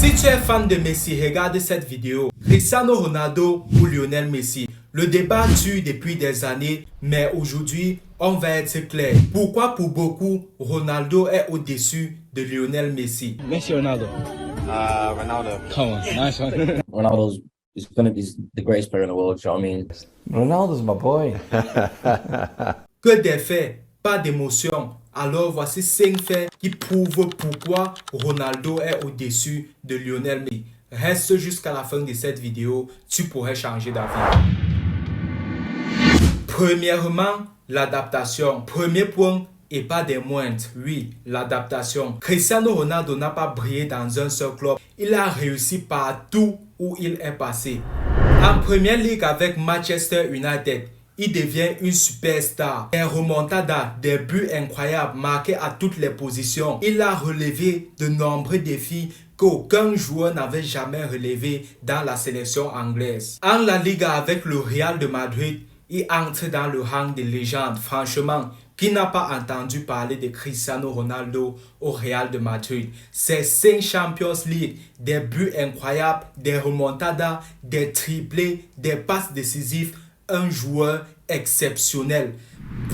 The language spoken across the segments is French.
Si tu es fan de Messi, regarde cette vidéo. Cristiano Ronaldo ou Lionel Messi. Le débat tue depuis des années, mais aujourd'hui, on va être clair. Pourquoi pour beaucoup, Ronaldo est au-dessus de Lionel Messi? Messi or Ronaldo? Ronaldo. Come on, nice one. Ronaldo's he's the greatest player in the world. You know what I mean? Ronaldo's my boy. Que des faits, pas d'émotion. Alors voici 5 faits qui prouvent pourquoi Ronaldo est au-dessus de Lionel Messi. Reste jusqu'à la fin de cette vidéo, tu pourrais changer d'avis. Premièrement, l'adaptation. Premier point et pas des moindres, oui, l'adaptation. Cristiano Ronaldo n'a pas brillé dans un seul club. Il a réussi partout où il est passé. En première ligue avec Manchester United, il devient une superstar. Des remontadas, des buts incroyables marqués à toutes les positions. Il a relevé de nombreux défis qu'aucun joueur n'avait jamais relevé dans la sélection anglaise. En La Liga avec le Real de Madrid, il entre dans le rang des légendes. Franchement, qui n'a pas entendu parler de Cristiano Ronaldo au Real de Madrid? C'est 5 Champions League, des buts incroyables, des remontadas, des triplés, des passes décisives. Un joueur exceptionnel.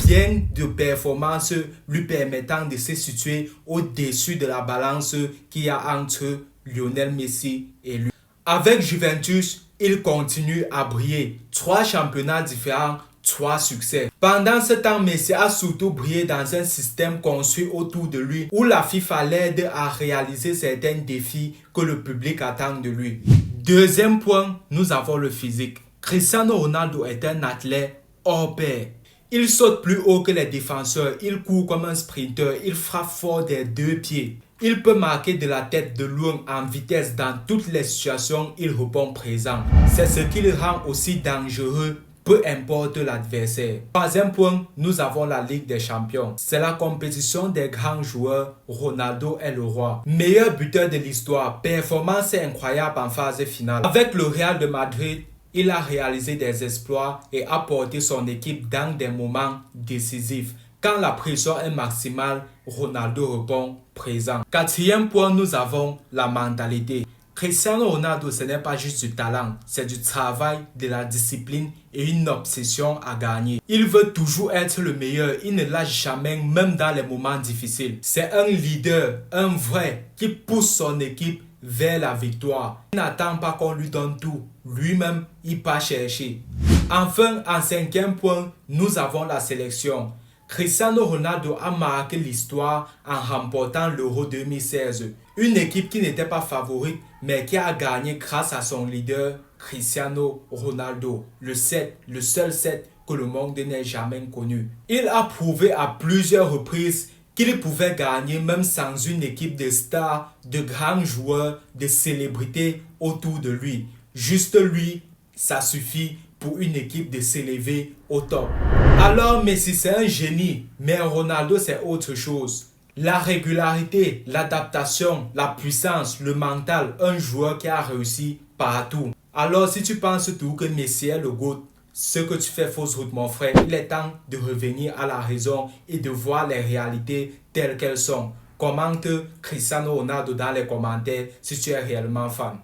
Bien de performances lui permettant de se situer au-dessus de la balance qu'il y a entre Lionel Messi et lui. Avec Juventus, il continue à briller. 3 championnats différents, 3 succès. Pendant ce temps, Messi a surtout brillé dans un système construit autour de lui où la FIFA l'aide à réaliser certains défis que le public attend de lui. Deuxième point, nous avons le physique. Cristiano Ronaldo est un athlète hors pair. Il saute plus haut que les défenseurs, il court comme un sprinter, il frappe fort des 2 pieds. Il peut marquer de la tête de loin en vitesse dans toutes les situations, il répond présent. C'est ce qui le rend aussi dangereux, peu importe l'adversaire. Troisième point, nous avons la Ligue des Champions. C'est la compétition des grands joueurs. Ronaldo est le roi. Meilleur buteur de l'histoire, performance incroyable en phase finale. Avec le Real de Madrid, il a réalisé des exploits et a porté son équipe dans des moments décisifs. Quand la pression est maximale, Ronaldo répond présent. Quatrième point, nous avons la mentalité. Cristiano Ronaldo, ce n'est pas juste du talent, c'est du travail, de la discipline et une obsession à gagner. Il veut toujours être le meilleur, il ne lâche jamais, même dans les moments difficiles. C'est un leader, un vrai, qui pousse son équipe vers la victoire. Il n'attend pas qu'on lui donne tout. Lui-même, il part chercher. Enfin, en 5e point, nous avons la sélection. Cristiano Ronaldo a marqué l'histoire en remportant l'Euro 2016. Une équipe qui n'était pas favorite, mais qui a gagné grâce à son leader, Cristiano Ronaldo. Le seul 7 que le monde n'ait jamais connu. Il a prouvé à plusieurs reprises qu'il pouvait gagner même sans une équipe de stars, de grands joueurs, de célébrités autour de lui. Juste lui, ça suffit pour une équipe de s'élever au top. Alors Messi c'est un génie, mais Ronaldo c'est autre chose. La régularité, l'adaptation, la puissance, le mental, un joueur qui a réussi partout. Alors si tu penses tout que Messi est le GOAT, ce que tu fais fausse route mon frère, il est temps de revenir à la raison et de voir les réalités telles qu'elles sont. Commente Cristiano Ronaldo dans les commentaires si tu es réellement fan.